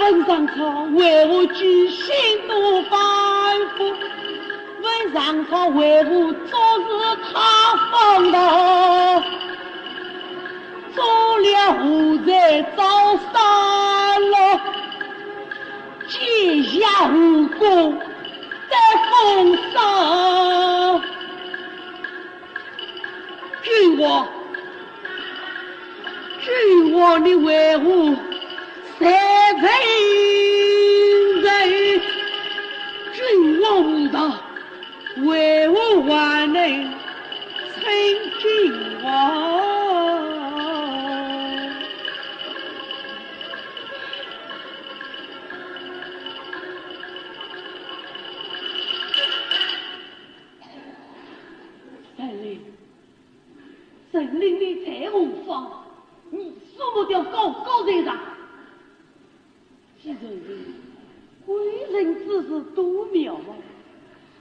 文上朝为何居心多反复？问上朝为何昨日他风头？做了何在遭山了？结下无辜在风上。君王，君王，你为何三人人？君王无道，为何还能称君王？神灵你在何方？你数不掉高高在上。既然贵人之事多渺茫，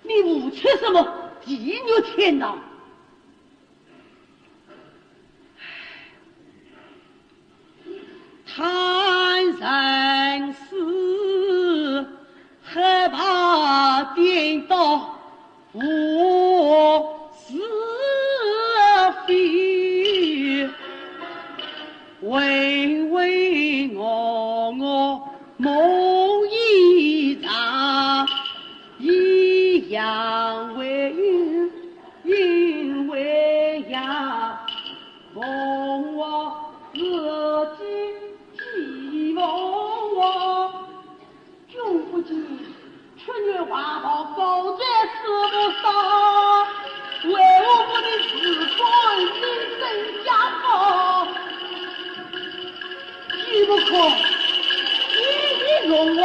你无缺什么妓女天堂？贪人事，害怕颠倒我是非，唯唯我梦一场，一阳为阴，阴为阳，梦我自己寂寞，就不及春月花好高在吃不上，为何不能自尊人生家风？岂不可一容我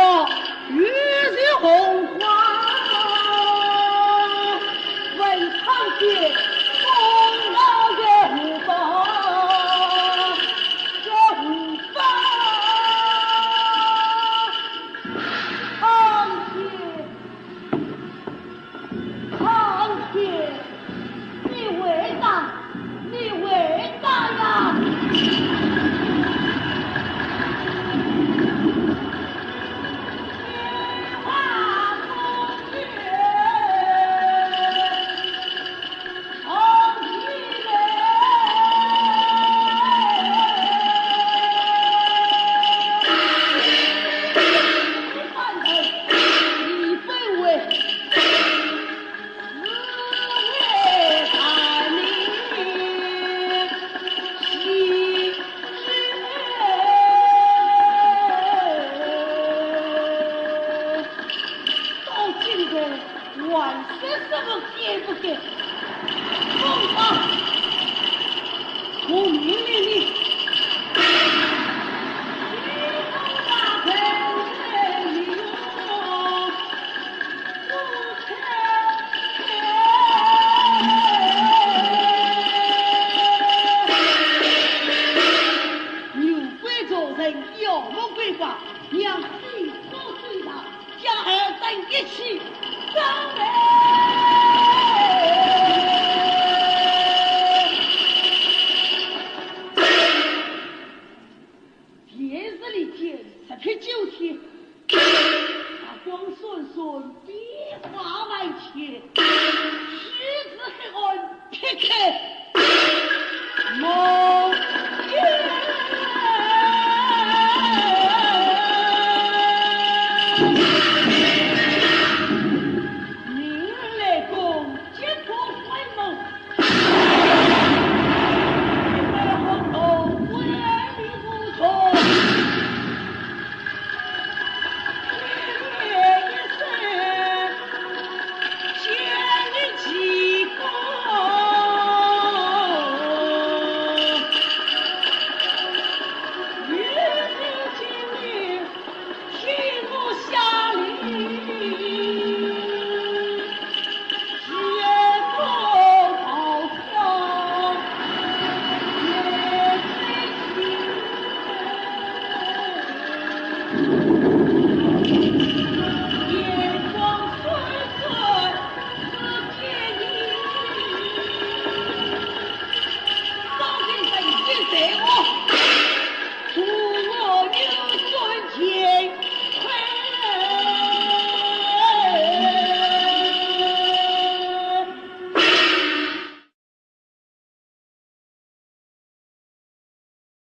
玉是红花，问长街风浪在无方，这无方长天，你为啥？你为啥呀？我命令